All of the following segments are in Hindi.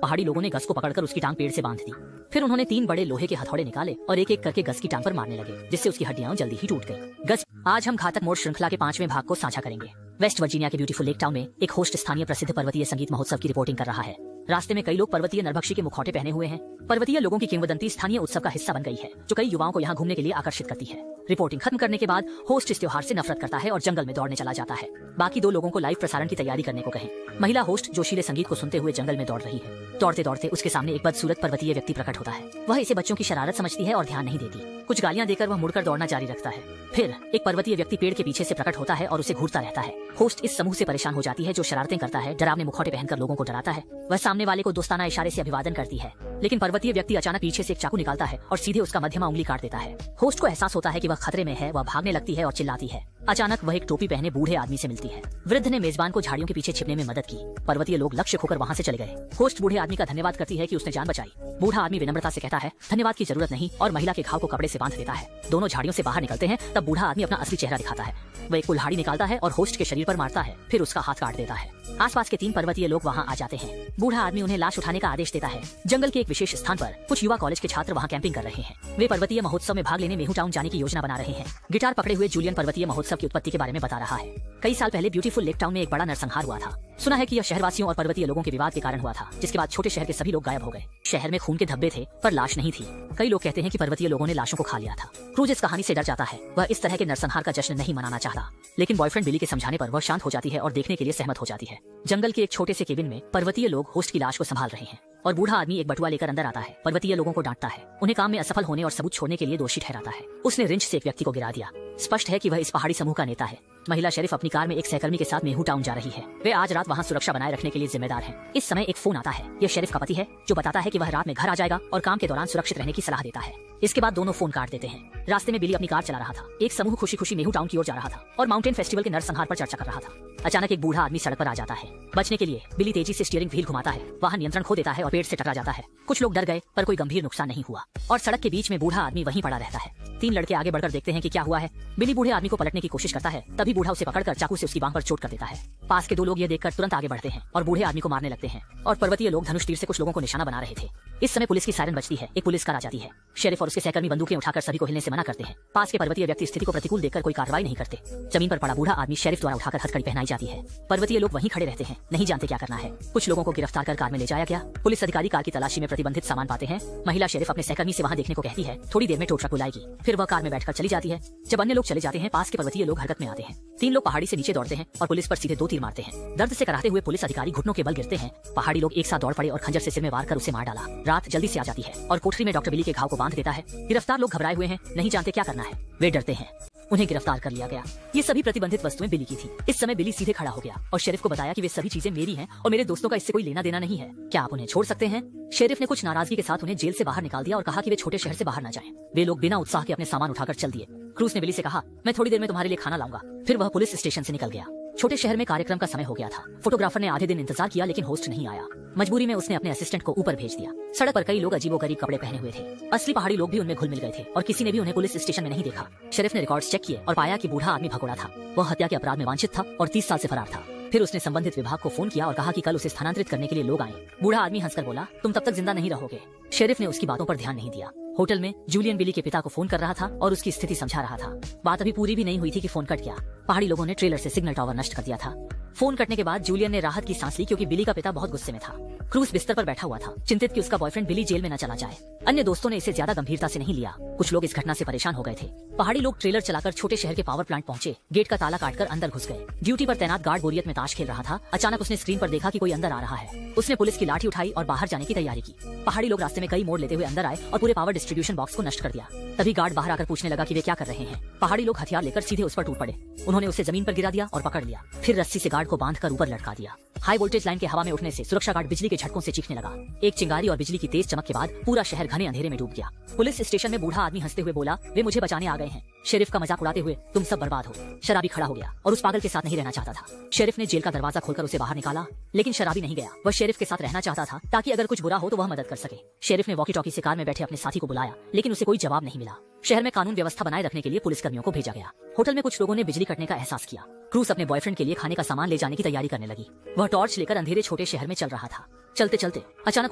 पहाड़ी लोगों ने गज को पकड़कर उसकी टांग पेड़ से बांध दी। फिर उन्होंने 3 बड़े लोहे के हथौड़े निकाले और एक एक करके गज की टांग पर मारने लगे, जिससे उसकी हड्डियां जल्दी ही टूट गईं। गज, आज हम घातक मोड़ श्रृंखला के 5वें भाग को साझा करेंगे। वेस्ट वर्जीनिया के ब्यूटीफुल लेक टाउन में एक होस्ट स्थानीय प्रसिद्ध पर्वतीय संगीत महोत्सव की रिपोर्टिंग कर रहा है। रास्ते में कई लोग पर्वतीय नरभक्षी के मुखौटे पहने हुए हैं। पर्वतीय लोगों की किंवदंती स्थानीय उत्सव का हिस्सा बन गई है, जो कई युवाओं को यहाँ घूमने के लिए आकर्षित करती है। रिपोर्टिंग खत्म करने के बाद होस्ट इस त्योहार से नफरत करता है और जंगल में दौड़ने चला जाता है। बाकी 2 लोगों को लाइव प्रसारण की तैयारी करने को कहें। महिला होस्ट जोशीले संगीत को सुनते हुए जंगल में दौड़ रही है। दौड़ते दौड़ते उसके सामने एक बदसूरत पर्वतीय व्यक्ति प्रकट होता है। वह इसे बच्चों की शरारत समझती है और ध्यान नहीं देती। कुछ गालियां देकर वह मुड़कर दौड़ना जारी रखता है। फिर एक पर्वतीय व्यक्ति पेड़ के पीछे से प्रकट होता है और उसे घूरता रहता है। होस्ट इस समूह से परेशान हो जाती है, जो शरारतें करता है, डरावने मुखौटे पहनकर लोगों को डराता है। वह सामने वाले को दोस्ताना इशारे से अभिवादन करती है, लेकिन पर्वतीय व्यक्ति अचानक पीछे से एक चाकू निकालता है और सीधे उसका मध्यमा उंगली काट देता है। होस्ट को एहसास होता है कि वह खतरे में है। वह भागने लगती है और चिल्लाती है। अचानक वह एक टोपी पहने बूढ़े आदमी से मिलती है। वृद्ध ने मेजबान को झाड़ियों के पीछे छिपने में मदद की। पर्वतीय लोग लक्ष्य खोकर वहां से चले गए। होस्ट बूढ़े आदमी का धन्यवाद करती है कि उसने जान बचाई। बूढ़ा आदमी विनम्रता से कहता है धन्यवाद की जरूरत नहीं, और महिला के घाव को कपड़े से बांध देता है। दोनों झाड़ियों से बाहर निकलते हैं। तब बूढ़ा आदमी अपना असली चेहरा दिखाता है। वह एक कुल्हाड़ी निकालता है और होस्ट के शरीर पर मारता है, फिर उसका हाथ काट देता है। आसपास के 3 पर्वतीय लोग वहां आ जाते हैं। बूढ़ा आदमी उन्हें लाश उठाने का आदेश देता है। जंगल के एक विशेष स्थान पर कुछ युवा कॉलेज के छात्र वहां कैंपिंग कर रहे हैं। वे पर्वतीय महोत्सव में भाग लेने मेहू टाउन जाने की योजना बना रहे हैं। गिटार पकड़े हुए जूलियन पर्वतीय महोत्सव की उत्पत्ति के बारे में बता रहा है। कई साल पहले ब्यूटीफुल लेक टाउन में एक बड़ा नरसंहार हुआ था। सुना है कि यह शहरवासियों और पर्वतीय लोगों के विवाद के कारण हुआ था, जिसके बाद छोटे शहर के सभी लोग गायब हो गए। शहर में खून के धब्बे थे, पर लाश नहीं थी। कई लोग कहते हैं कि पर्वतीय लोगों ने लाशों को खा लिया था। क्रूज इस कहानी से डर जाता है। वह इस तरह के नरसंहार का जश्न नहीं मनाना चाहता, लेकिन बॉयफ्रेंड बिली के समझाने पर वह शांत हो जाती है और देखने के लिए सहमत हो जाती है। जंगल के एक छोटे से केबिन में पर्वतीय लोग होस्ट की लाश को संभाल रहे हैं और बूढ़ा आदमी एक बटुआ लेकर अंदर आता है। पर्वतीय लोगों को डांटता है, उन्हें काम में असफल होने और सबूत छोड़ने के लिए दोषी ठहराता है। उसने रिंच से एक व्यक्ति को गिरा दिया। स्पष्ट है कि वह इस पहाड़ी समूह का नेता है। महिला शेरिफ अपनी कार में एक सहकर्मी के साथ मेहू टाउन जा रही है। वे आज रात वहां सुरक्षा बनाए रखने के लिए जिम्मेदार हैं। इस समय एक फोन आता है। यह शेरिफ का पति है, जो बताता है कि वह रात में घर आ जाएगा और काम के दौरान सुरक्षित रहने की सलाह देता है। इसके बाद दोनों फोन काट देते हैं। रास्ते में बिली अपनी कार चला रहा था। एक समूह खुशी खुशी मेहू टाउन की ओर जा रहा था और माउंटेन फेस्टिवल के नरसंहार पर चर्चा कर रहा था। अचानक एक बूढ़ा आदमी सड़क पर आ जाता है। बचने के लिए बिली तेजी से स्टीयरिंग व्हील घुमाता है। वाहन नियंत्रण खो देता है और पेड़ से टकरा जाता है। कुछ लोग डर गए, पर कोई गंभीर नुकसान नहीं हुआ और सड़क के बीच में बूढ़ा आदमी वहीं पड़ा रहता है। 3 लड़के आगे बढ़कर देखते हैं कि क्या हुआ है। बिली बूढ़े आदमी को पलटने की कोशिश करता है, तभी बूढ़ा उसे पकड़कर चाकू से उसकी बांह पर चोट कर देता है। पास के 2 लोग यह देखकर तुरंत आगे बढ़ते हैं और बूढ़े आदमी को मारने लगते हैं, और पर्वतीय लोग धनुष तीर से कुछ लोगों को निशाना बना रहे थे। इस समय पुलिस की सायरन बजती है। एक पुलिस कार आ जाती है। शेरिफ और उसके सहकर्मी बंदूकें उठाकर सभी को हिलने से मना करते हैं। पास के पर्वतीय व्यक्ति स्थिति को प्रतिकूल देखकर कोई कार्रवाई नहीं करते। जमीन पर पड़ा बूढ़ा आदमी शेरिफ द्वारा उठाकर हथकड़ी पहनाई जाती है। पर्वतीय लोग वहीं खड़े रहते हैं, नहीं जानते क्या करना है। कुछ लोगों को गिरफ्तार कर कार में ले जाया गया। पुलिस अधिकारी कार की तलाशी में प्रतिबंधित सामान पाते हैं। महिला शेरिफ अपने सहकर्मी से वहां देखने को कहती है। थोड़ी देर में टो ट्रक बुलाएगी। फिर वह कार में बैठकर चली जाती है। जब अन्य लोग चले जाते हैं, पास के पर्वतीय लोग हरकत में आते हैं। 3 लोग पहाड़ी से नीचे दौड़ते हैं और पुलिस पर सीधे 2 तीर मारते हैं। दर्द से कराहते हुए पुलिस अधिकारी घुटनों के बल गिरते हैं। पहाड़ी लोग एक साथ दौड़ पड़े और खंजर से सिर में वार कर उसे मार डाला। रात जल्दी से आ जाती है और कोठरी में डॉक्टर बिली के घाव को बांध देता है। गिरफ्तार लोग घबराए हुए हैं, नहीं जानते क्या करना है। वे डरते हैं। उन्हें गिरफ्तार कर लिया गया। ये सभी प्रतिबंधित वस्तुएं बिली की थी। इस समय बिली सीधे खड़ा हो गया और शेरिफ को बताया कि वे सभी चीजें मेरी हैं और मेरे दोस्तों का इससे कोई लेना देना नहीं है। क्या आप उन्हें छोड़ सकते हैं? शेरिफ ने कुछ नाराजगी के साथ उन्हें जेल से बाहर निकाल दिया और कहा कि वे छोटे शहर से बाहर न जाएं। वे लोग बिना उत्साह के अपने सामान उठाकर चल दिए। क्रूज ने बिली से कहा, मैं थोड़ी देर में तुम्हारे लिए खाना लाऊंगा। फिर वह पुलिस स्टेशन से निकल गया। छोटे शहर में कार्यक्रम का समय हो गया था। फोटोग्राफर ने आधे दिन इंतजार किया, लेकिन होस्ट नहीं आया। मजबूरी में उसने अपने असिस्टेंट को ऊपर भेज दिया। सड़क पर कई लोग अजीबोगरीब कपड़े पहने हुए थे। असली पहाड़ी लोग भी उनमें घुल मिल गए थे और किसी ने भी उन्हें पुलिस स्टेशन में नहीं देखा। शेरिफ ने रिकॉर्ड्स चेक किए और पाया कि बूढ़ा आदमी भगोड़ा था। वह हत्या के अपराध में वांछित था और 30 साल से फरार था। फिर उसने संबंधित विभाग को फोन किया और कहा कि कल उसे स्थानांतरित करने के लिए लोग आए। बूढ़ा आदमी हंसकर बोला, तुम तब तक जिंदा नहीं रहोगे। शेरिफ ने उसकी बातों पर ध्यान नहीं दिया। होटल में जूलियन बिली के पिता को फोन कर रहा था और उसकी स्थिति समझा रहा था। बात अभी पूरी भी नहीं हुई थी कि फोन कट गया। पहाड़ी लोगों ने ट्रेलर से सिग्नल टावर नष्ट कर दिया था। फोन कटने के बाद जूलियन ने राहत की सांस ली, क्योंकि बिली का पिता बहुत गुस्से में था। क्रूज बिस्तर पर बैठा हुआ था, चिंतित कि उसका बॉयफ्रेंड बिली जेल में न चला जाए। अन्य दोस्तों ने इसे ज्यादा गंभीरता से नहीं लिया। कुछ लोग इस घटना से परेशान हो गए थे। पहाड़ी लोग ट्रेलर चलाकर छोटे शहर के पावर प्लांट पहुंचे। गेट का ताला काटकर अंदर घुस गए। ड्यूटी पर तैनात गार्ड बोरियत में ताश खेल रहा था। अचानक उसने स्क्रीन पर देखा कि कोई अंदर आ रहा है। उसने पुलिस की लाठी उठाई और बाहर जाने की तैयारी की। पहाड़ी लोग रास्ते में कई मोड़ लेते हुए अंदर आए और पूरे पावर डिस्ट्रीब्यूशन बॉक्स को नष्ट कर दिया। तभी गार्ड बाहर आकर पूछने लगा कि वे क्या कर रहे हैं। पहाड़ी लोग हथियार लेकर सीधे उस पर टूट पड़े। उन्होंने उसे जमीन पर गिरा दिया और पकड़ लिया। फिर रस्सी से गार्ड को बांधकर ऊपर लटका दिया। हाई वोल्टेज लाइन के हवा में उठने से सुरक्षा गार्ड बिजली के झटकों से चीखने लगा। एक चिंगारी और बिजली की तेज चमक के बाद पूरा शहर घने अंधेरे में डूब गया। पुलिस स्टेशन में बूढ़ा आदमी हंसते हुए बोला, वे मुझे बचाने आ गए हैं। शेरिफ का मजाक उड़ाते हुए, तुम सब बर्बाद हो। शराबी खड़ा हो गया और उस पागल के साथ नहीं रहना चाहता था। शेरिफ ने जेल का दरवाजा खोलकर उसे बाहर निकाला, लेकिन शराबी नहीं गया। वह शेरिफ के साथ रहना चाहता था, ताकि अगर कुछ बुरा हो तो वह मदद कर सके। शेरिफ ने वॉकी टॉकी से कार में बैठे अपने साथी को बुलाया, लेकिन उसे कोई जवाब नहीं मिला। शहर में कानून व्यवस्था बनाए रखने के लिए पुलिसकर्मियों को भेजा गया। होटल में कुछ लोगों ने बिजली कटने का एहसास किया। क्रूज अपने बॉयफ्रेंड के लिए खाने का सामान ले जाने की तैयारी करने लगी। वह टॉर्च लेकर अंधेरे छोटे शहर में चल रहा था। चलते चलते अचानक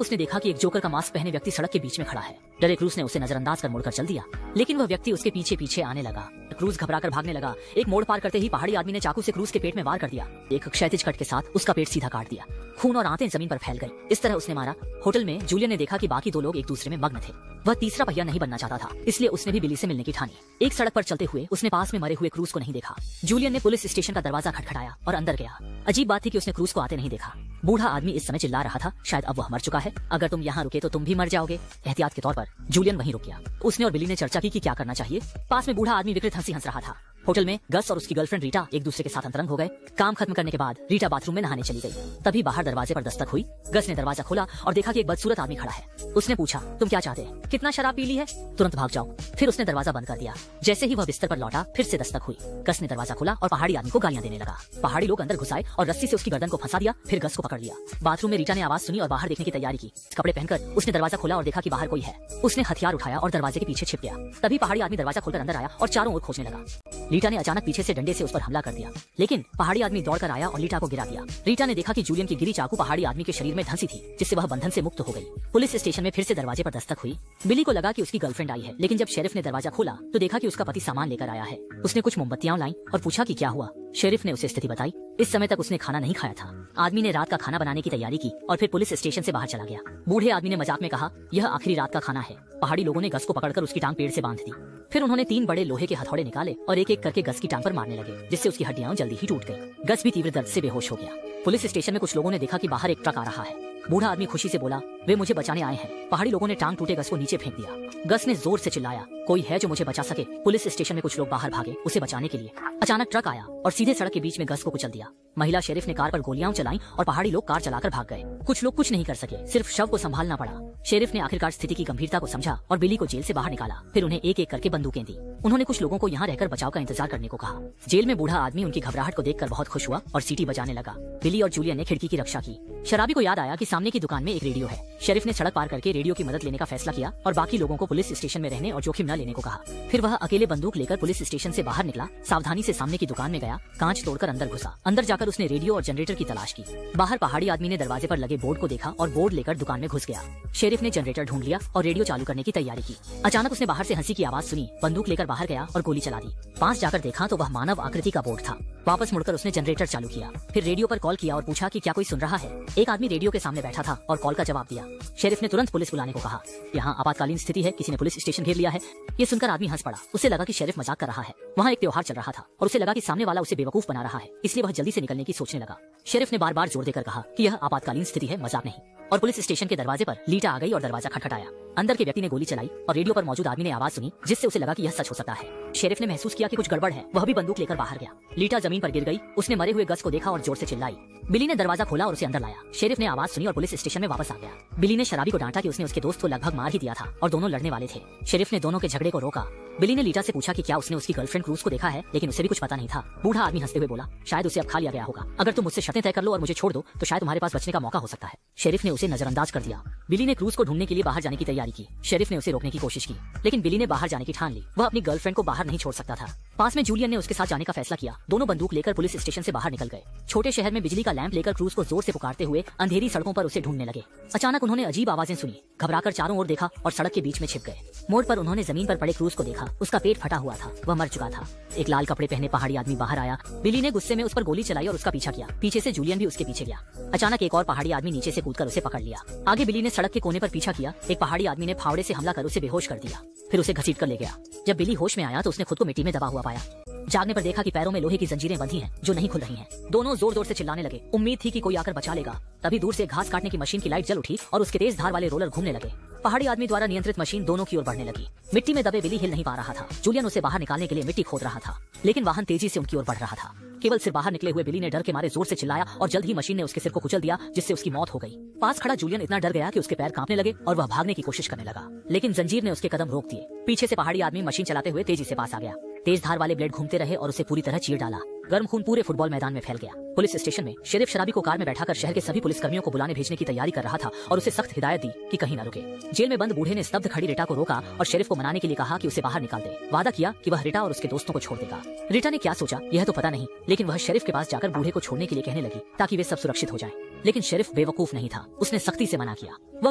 उसने देखा कि एक जोकर का मास्क पहने व्यक्ति सड़क के बीच में खड़ा है। डरे क्रूज ने उसे नजरअंदाज कर मुड़कर चल दिया, लेकिन वह व्यक्ति उसके पीछे पीछे आने लगा। क्रूज घबराकर भागने लगा। एक मोड़ पार करते ही पहाड़ी आदमी ने चाकू से क्रूज के पेट में वार कर दिया। एक क्षैतिज कट के साथ उसका पेट सीधा काट दिया। खून और आंतें जमीन पर फैल गई। इस तरह उसने मारा। होटल में जूलियन ने देखा कि बाकी दो लोग एक दूसरे में मग्न थे। वह तीसरा पहिया नहीं बनना चाहता था, इसलिए उसने भी बिली से मिलने की ठानी। एक सड़क पर चलते हुए उसने पास में मरे हुए क्रूज को नहीं देखा। जूलियन ने पुलिस स्टेशन का दरवाजा खटखटाया और अंदर गया। अजीब बात थी कि उसने क्रूज को आते नहीं देखा। बूढ़ा आदमी इस समय चिल्ला रहा था, शायद अब वह मर चुका है। अगर तुम यहाँ रुके तो तुम भी मर जाओगे। एहतियात के तौर पर जूलियन वहीं रुक गया। उसने और बिली ने चर्चा की कि क्या करना चाहिए। पास में बूढ़ा आदमी विकृत हंसी हंस रहा था। होटल में गस और उसकी गर्लफ्रेंड रीटा एक दूसरे के साथ अंतरंग हो गए। काम खत्म करने के बाद रीटा बाथरूम में नहाने चली गई। तभी बाहर दरवाजे पर दस्तक हुई। गस ने दरवाजा खोला और देखा कि एक बदसूरत आदमी खड़ा है। उसने पूछा, तुम क्या चाहते हैं? कितना शराब पी ली है? तुरंत भाग जाओ। फिर उसने दरवाजा बंद कर दिया। जैसे ही वह बिस्तर पर लौटा, फिर से दस्तक हुई। गस ने दरवाजा खोला और पहाड़ी आदमी को गालियां देने लगा। पहाड़ी लोग अंदर घुस आए और रस्सी से उसकी गर्दन को फंसा दिया। फिर गस को पकड़ लिया। बाथरूम में रीटा ने आवाज सुनी और बाहर देखने की तैयारी की। कपड़े पहनकर उसने दरवाजा खोला और देखा कि बाहर कोई है। उसने हथियार उठाया और दरवाजे के पीछे छिप गया। तभी पहाड़ी आदमी दरवाजा खोलकर अंदर आया और चारों ओर खोजने लगा। रीटा ने अचानक पीछे से डंडे से उस पर हमला कर दिया, लेकिन पहाड़ी आदमी दौड़कर आया और रीटा को गिरा दिया। रीटा ने देखा कि जूलियन की गिरी चाकू पहाड़ी आदमी के शरीर में धंसी थी, जिससे वह बंधन से मुक्त हो गई। पुलिस स्टेशन में फिर से दरवाजे पर दस्तक हुई। बिली को लगा कि उसकी गर्लफ्रेंड आई है, लेकिन जब शेरिफ ने दरवाजा खोला तो देखा कि उसका पति सामान लेकर आया है। उसने कुछ मोमबत्तियां लाई और पूछा कि क्या हुआ। शेरिफ ने उसे स्थिति बताई। इस समय तक उसने खाना नहीं खाया था। आदमी ने रात का खाना बनाने की तैयारी की और फिर पुलिस स्टेशन से बाहर चला गया। बूढ़े आदमी ने मजाक में कहा, यह आखिरी रात का खाना है। पहाड़ी लोगों ने गस को पकड़कर उसकी टांग पेड़ से बांध दी। फिर उन्होंने 3 बड़े लोहे के हथौड़े निकाले और एक एक करके गस की टांग पर मारने लगे, जिससे उसकी हड्डियां जल्दी ही टूट गई। गस भी तीव्र दर्द से बेहोश हो गया। पुलिस स्टेशन में कुछ लोगों ने देखा कि बाहर एक ट्रक आ रहा है। बूढ़ा आदमी खुशी से बोला, वे मुझे बचाने आए हैं। पहाड़ी लोगों ने टांग टूटे गस को नीचे फेंक दिया। गस ने जोर से चिल्लाया, कोई है जो मुझे बचा सके? पुलिस स्टेशन में कुछ लोग बाहर भागे उसे बचाने के लिए। अचानक ट्रक आया और सीधे सड़क के बीच में गस को कुचल दिया। महिला शेरिफ ने कार पर गोलियां चलाई और पहाड़ी लोग कार चलाकर भाग गए। कुछ लोग कुछ नहीं कर सके, सिर्फ शव को संभालना पड़ा। शेरिफ ने आखिरकार स्थिति की गंभीरता को समझा और बिली को जेल से बाहर निकाला। फिर उन्हें एक एक करके बंदूकें दी। उन्होंने कुछ लोगों को यहाँ रहकर बचाव का इंतजार करने को कहा। जेल में बूढ़ा आदमी उनकी घबराहट को देखकर बहुत खुश हुआ और सीटी बजाने लगा। बिली और जूलियन ने खिड़की की रक्षा की। शराबी को याद आया कि सामने की दुकान में एक रेडियो है। शेरिफ ने सड़क पार करके रेडियो की मदद लेने का फैसला किया और बाकी लोगों को पुलिस स्टेशन में रहने और जोखिम न लेने को कहा। फिर वह अकेले बंदूक लेकर पुलिस स्टेशन से बाहर निकला। सावधानी से सामने की दुकान में गया। कांच तोड़कर अंदर घुसा। अंदर जाकर उसने रेडियो और जनरेटर की तलाश की। बाहर पहाड़ी आदमी ने दरवाजे पर लगे बोर्ड को देखा और बोर्ड लेकर दुकान में घुस गया। शेरिफ ने जनरेटर ढूंढ लिया और रेडियो चालू करने की तैयारी की। अचानक उसने बाहर से हंसी की आवाज सुनी। बंदूक लेकर बाहर गया और गोली चला दी। पास जाकर देखा तो वह मानव आकृति का बोर्ड था। वापस मुड़कर उसने जनरेटर चालू किया। फिर रेडियो पर कॉल किया और पूछा कि क्या कोई सुन रहा है। एक आदमी रेडियो के सामने बैठा था और कॉल का जवाब दिया। शेरिफ ने तुरंत पुलिस बुलाने को कहा। यहाँ आपातकालीन स्थिति है, किसी ने पुलिस स्टेशन घेर लिया है। ये सुनकर आदमी हंस पड़ा। उसे लगा कि शेरिफ मजाक कर रहा है। वहाँ एक त्योहार चल रहा था और उसे लगा कि सामने वाला उसे बेवकूफ बना रहा है, इसलिए वह जल्दी से निकलने की सोचने लगा। शेरिफ ने बार बार जोर देकर कहा कि यह आपातकालीन स्थिति है, मजाक नहीं। और पुलिस स्टेशन के दरवाजे पर लीटा आ गई और दरवाजा खटखटाया। अंदर के व्यक्ति ने गोली चलाई और रेडियो पर मौजूद आदमी ने आवाज सुनी, जिससे उसे लगा कि यह सच हो सकता है। शेरिफ ने महसूस किया कि कुछ गड़बड़ है। वह भी बंदूक लेकर बाहर गया। लीटा जमीन पर गिर गई। उसने मरे हुए गस को देखा और जोर से चिल्लाई। बिली ने दरवाजा खोला और उसे अंदर लाया। शेरिफ ने आवाज सुनी और पुलिस स्टेशन में वापस आ गया। बिली ने शराबी को डांटा कि उसने उसके दोस्त को लगभग मार ही दिया था और दोनों लड़ने वाले थे। शेरिफ ने दोनों के झगड़े को रोका। बिली ने लीटा से पूछा कि क्या उसने उसकी गर्लफ्रेंड क्रूज को देखा है, लेकिन उसे भी कुछ पता नहीं था। बूढ़ा आदमी हंसते हुए बोला, शायद उसे अब खा लिया गया होगा। अगर तुम मुझसे शर्तें तय कर लो और मुझे छोड़ दो तो शायद तुम्हारे पास बचने का मौका हो सकता है। शेरिफ ने उसे नजरअंदाज कर दिया। बिली ने क्रूज को ढूंढने के लिए बाहर जाने की तैयारी की। शेरिफ ने उसे रोकने की कोशिश की, लेकिन बिली ने बाहर जाने की ठान ली। वह अपनी गर्लफ्रेंड को बाहर नहीं छोड़ सकता था। पास में जूलियन ने उसके साथ जाने का फैसला किया। दोनों बंदूक लेकर पुलिस स्टेशन से बाहर निकल गए। छोटे शहर में बिजली का लैंप लेकर क्रूज को जोर से पुकारते हुए अंधेरी सड़कों पर उसे ढूंढने लगे। अचानक उन्होंने अजीब आवाजें सुनी। घबराकर चारों ओर देखा और सड़क के बीच में छिप गए। मोड़ पर उन्होंने जमीन पर पड़े क्रूज को देखा। उसका पेट फटा हुआ था, वह मर चुका था। एक लाल कपड़े पहने पहाड़ी आदमी बाहर आया। बिली ने गुस्से में उस पर गोली चलाई और उसका पीछा किया। पीछे से जूलियन भी उसके पीछे गया। अचानक एक और पहाड़ी आदमी नीचे से कूदकर उसे पकड़ लिया। आगे बिली ने सड़क के कोने पर पीछा किया। एक पहाड़ी आदमी ने फावड़े से हमला कर उसे बेहोश कर दिया, फिर उसे घसीट कर ले गया। जब बिली होश में आया तो उसने खुद को मिट्टी में दबा हुआ पाया। जागने पर देखा कि पैरों में लोहे की जंजीरें बंधी हैं, जो नहीं खुल रही हैं। दोनों जोर जोर से चिल्लाने लगे। उम्मीद थी कि कोई आकर बचा लेगा। तभी दूर से घास काटने की मशीन की लाइट जल उठी और उसके तेज धार वाले रोलर घूमने लगे। पहाड़ी आदमी द्वारा नियंत्रित मशीन दोनों की ओर बढ़ने लगी। मिट्टी में दबे बिली हिल नहीं पा रहा था। जूलियन उसे बाहर निकालने के लिए मिट्टी खोद रहा था, लेकिन वाहन तेजी से उनकी ओर बढ़ रहा था। केवल सिर बाहर निकले हुए बिली ने डर के मारे जोर से चिल्लाया और जल्द ही मशीन ने उसके सिर को कुचल दिया, जिससे उसकी मौत हो गई। पास खड़ा जूलियन इतना डर गया कि उसके पैर कांपने लगे और वह भागने की कोशिश करने लगा, लेकिन जंजीर ने उसके कदम रोक दिए। पीछे से पहाड़ी आदमी मशीन चलाते हुए तेजी से पास आ गया। तेज धार वाले ब्लेड घूमते रहे और उसे पूरी तरह चीर डाला। गर्म खून पूरे फुटबॉल मैदान में फैल गया। पुलिस स्टेशन में शेरिफ शराबी को कार में बैठाकर शहर के सभी पुलिसकर्मियों को बुलाने भेजने की तैयारी कर रहा था और उसे सख्त हिदायत दी कि कहीं न रुके। जेल में बंद बूढ़े ने स्तब्ध खड़ी रीटा को रोका और शेरिफ को मनाने के लिए कहा कि उसे बाहर निकाल दे। वादा किया कि वह रीटा और उसके दोस्तों को छोड़ देगा। रीटा ने क्या सोचा यह तो पता नहीं, लेकिन वह शेरिफ के पास जाकर बूढ़े को छोड़ने के लिए कहने लगी ताकि वे सब सुरक्षित हो जाएं। लेकिन शेरिफ बेवकूफ नहीं था, उसने सख्ती से मना किया। वह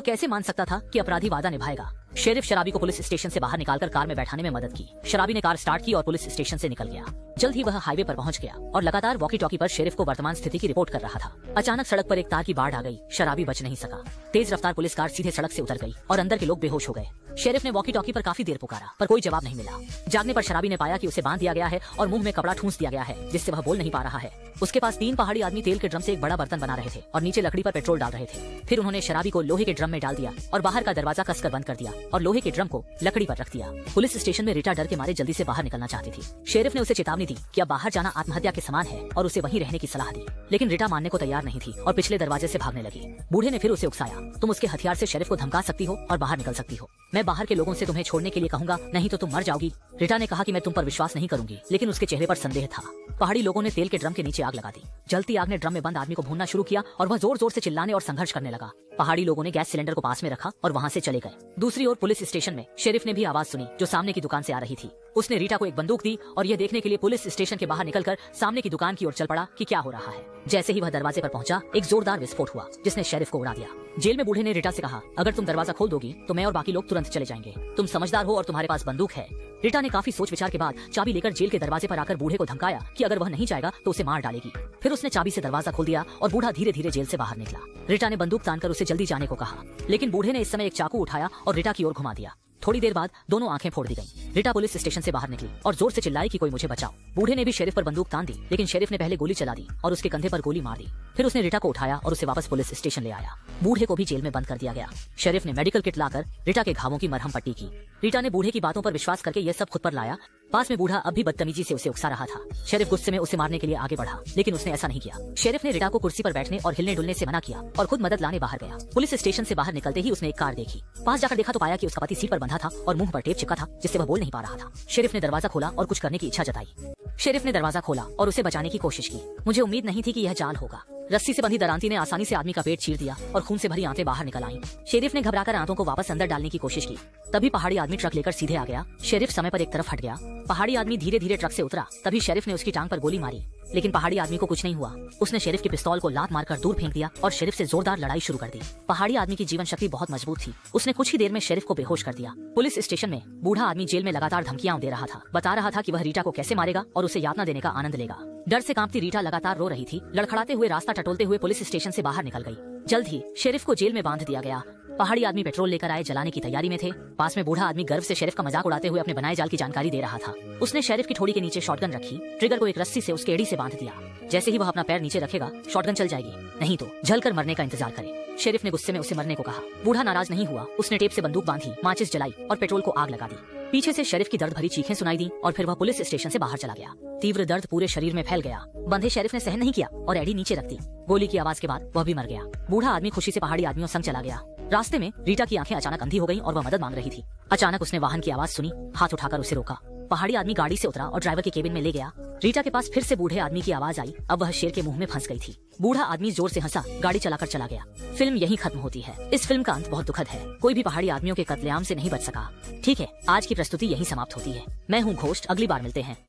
कैसे मान सकता था कि अपराधी वादा निभाएगा। शेरिफ शराबी को पुलिस स्टेशन से बाहर निकालकर कार में बैठाने में मदद की। शराबी ने कार स्टार्ट की और पुलिस स्टेशन से निकल गया। जल्द ही वह हाईवे पर पहुंच गया और लगातार वॉकी टॉकी पर शेरिफ को वर्तमान स्थिति की रिपोर्ट कर रहा था। अचानक सड़क पर एक तार की बाढ़ आ गई। शराबी बच नहीं सका। तेज रफ्तार पुलिस कार सीधे सड़क से उतर गई और अंदर के लोग बेहोश हो गए। शेरिफ ने वॉकी टॉकी पर काफी देर पुकारा पर कोई जवाब नहीं मिला। जागने पर शराबी ने पाया कि उसे बांध दिया गया है और मुंह में कपड़ा ठूंस दिया गया है, जिससे वह बोल नहीं पा रहा है। उसके पास 3 पहाड़ी आदमी तेल के ड्रम से एक बड़ा बर्तन बना रहे थे और नीचे लकड़ी पर पेट्रोल डाल रहे थे। फिर उन्होंने शराबी को लोहे के ड्रम में डाल दिया और बाहर का दरवाजा कसकर बंद कर दिया और लोहे के ड्रम को लकड़ी पर रख दिया। पुलिस स्टेशन में रीटा डर के मारे जल्दी से बाहर निकलना चाहती थी। शेरिफ ने उसे चेतावनी दी कि अब बाहर जाना आत्महत्या के समान है और उसे वहीं रहने की सलाह दी, लेकिन रीटा मानने को तैयार नहीं थी और पिछले दरवाजे से भागने लगी। बूढ़े ने फिर उसे उकसाया, तुम उसके हथियार से शेरिफ को धमका सकती हो और बाहर निकल सकती हो। मैं बाहर के लोगों से तुम्हें छोड़ने के लिए कहूंगा, नहीं तो तुम मर जाओगी। रीटा ने कहा कि मैं तुम पर विश्वास नहीं करूंगी, लेकिन उसके चेहरे पर संदेह था। पहाड़ी लोगों ने तेल के ड्रम के नीचे आग लगा दी। जलती आग ने ड्रम में बंद आदमी को भूनना शुरू किया और वह जोर जोर से चिल्लाने और संघर्ष करने लगा। पहाड़ी लोगों ने गैस सिलेंडर को पास में रखा और वहां से चले गए। दूसरी ओर पुलिस स्टेशन में शेरिफ ने भी आवाज सुनी जो सामने की दुकान से आ रही थी। उसने रीटा को एक बंदूक दी और यह देखने के लिए पुलिस स्टेशन के बाहर निकलकर सामने की दुकान की ओर चल पड़ा कि क्या हो रहा है। जैसे ही वह दरवाजे पर पहुंचा, एक जोरदार विस्फोट हुआ जिसने शेरिफ को उड़ा दिया। जेल में बूढ़े ने रीटा से कहा, अगर तुम दरवाजा खोल दोगी तो मैं और बाकी लोग तुरंत चले जाएंगे। तुम समझदार हो और तुम्हारे पास बंदूक है। रीटा ने काफी सोच विचार के बाद चाबी लेकर जेल के दरवाजे पर आकर बूढ़े को धमकाया कि अगर वह नहीं जाएगा तो उसे मार डालेगी। फिर उसने चाबी से दरवाजा खोल दिया और बूढ़ा धीरे धीरे जेल से बाहर निकला। रीटा ने बंदूक तानकर उसे जल्दी जाने को कहा, लेकिन बूढ़े ने इस समय एक चाकू उठाया और रीटा की ओर घुमा दिया। थोड़ी देर बाद दोनों आंखें फोड़ दी गईं। रीटा पुलिस स्टेशन से बाहर निकली और जोर से चिल्लाई कि कोई मुझे बचाओ। बूढ़े ने भी शेरिफ पर बंदूक तान दी, लेकिन शेरिफ ने पहले गोली चला दी और उसके कंधे पर गोली मार दी। फिर उसने रीटा को उठाया और उसे वापस पुलिस स्टेशन ले आया। बूढ़े को भी जेल में बंद कर दिया गया। शेरिफ ने मेडिकल किट लाकर रीटा के घावों की मरहम पट्टी की। रीटा ने बूढ़े की बातों पर विश्वास करके यह सब खुद पर लाया। पास में बूढ़ा अब भी बदतमीजी से उसे उकसा रहा था। शेरिफ गुस्से में उसे मारने के लिए आगे बढ़ा, लेकिन उसने ऐसा नहीं किया। शेरिफ ने रीटा को कुर्सी पर बैठने और हिलने डुलने से मना किया और खुद मदद लाने बाहर गया। पुलिस स्टेशन से बाहर निकलते ही उसने एक कार देखी। पास जाकर देखा तो पाया कि उसका पति सीट पर बंधा था और मुंह पर टेप चिपका था, जिससे वह बोल नहीं पा रहा था। शेरिफ ने दरवाजा खोला और कुछ करने की इच्छा जताई। शेरिफ ने दरवाजा खोला और उसे बचाने की कोशिश की। मुझे उम्मीद नहीं थी कि यह जाल होगा। रस्सी से बंधी दरांती ने आसानी से आदमी का पेट चीर दिया और खून से भरी आंतें बाहर निकल आईं। शेरिफ ने घबराकर आंतों को वापस अंदर डालने की कोशिश की। तभी पहाड़ी आदमी ट्रक लेकर सीधे आ गया। शेरिफ समय पर एक तरफ हट गया। पहाड़ी आदमी धीरे धीरे ट्रक से उतरा। तभी शेरिफ ने उसकी टांग पर गोली मारी, लेकिन पहाड़ी आदमी को कुछ नहीं हुआ। उसने शेरिफ के पिस्तौल को लात मारकर दूर फेंक दिया और शेरिफ से जोरदार लड़ाई शुरू कर दी। पहाड़ी आदमी की जीवन शक्ति बहुत मजबूत थी। उसने कुछ ही देर में शेरिफ को बेहोश कर दिया। पुलिस स्टेशन में बूढ़ा आदमी जेल में लगातार धमकियां दे रहा था। बता रहा था कि वह रीटा को कैसे मारेगा और उसे यातना देने का आनंद लेगा। डर से कांपती रीटा लगातार रो रही थी। लड़खड़ाते हुए रास्ता टटोलते हुए पुलिस स्टेशन से बाहर निकल गई। जल्द ही शेरिफ को जेल में बांध दिया गया। पहाड़ी आदमी पेट्रोल लेकर आए, जलाने की तैयारी में थे। पास में बूढ़ा आदमी गर्व से शेरिफ का मजाक उड़ाते हुए अपने बनाए जाल की जानकारी दे रहा था। उसने शेरिफ की ठोड़ी के नीचे शॉटगन रखी, ट्रिगर को एक रस्सी से उसके एड़ी से बांध दिया। जैसे ही वह अपना पैर नीचे रखेगा, शॉटगन चल जाएगी, नहीं तो जलकर मरने का इंतजार करे। शेरिफ ने गुस्से में उसे मरने को कहा। बूढ़ा नाराज नहीं हुआ। उसने टेप से बंदूक बांधी, माचिस जलाई और पेट्रोल को आग लगा दी। पीछे से शेरिफ की दर्द भरी चीखें सुनाई दी और फिर वह पुलिस स्टेशन से बाहर चला गया। तीव्र दर्द पूरे शरीर में फैल गया। बंधे शेरिफ ने सहन नहीं किया और एड़ी नीचे रख दी। गोली की आवाज के बाद वह भी मर गया। बूढ़ा आदमी खुशी से पहाड़ी आदमियों संग चला गया। रास्ते में रीटा की आंखें अचानक अंधी हो गईं और वह मदद मांग रही थी। अचानक उसने वाहन की आवाज सुनी, हाथ उठाकर उसे रोका। पहाड़ी आदमी गाड़ी से उतरा और ड्राइवर के केबिन में ले गया। रीटा के पास फिर से बूढ़े आदमी की आवाज आई। अब वह शेर के मुंह में फंस गई थी। बूढ़ा आदमी जोर से हंसा, गाड़ी चलाकर चला गया। फिल्म यहीं खत्म होती है। इस फिल्म का अंत बहुत दुखद है। कोई भी पहाड़ी आदमियों के कत्लेआम से नहीं बच सका। ठीक है, आज की प्रस्तुति यहीं समाप्त होती है। मैं हूँ घोस्ट, अगली बार मिलते हैं।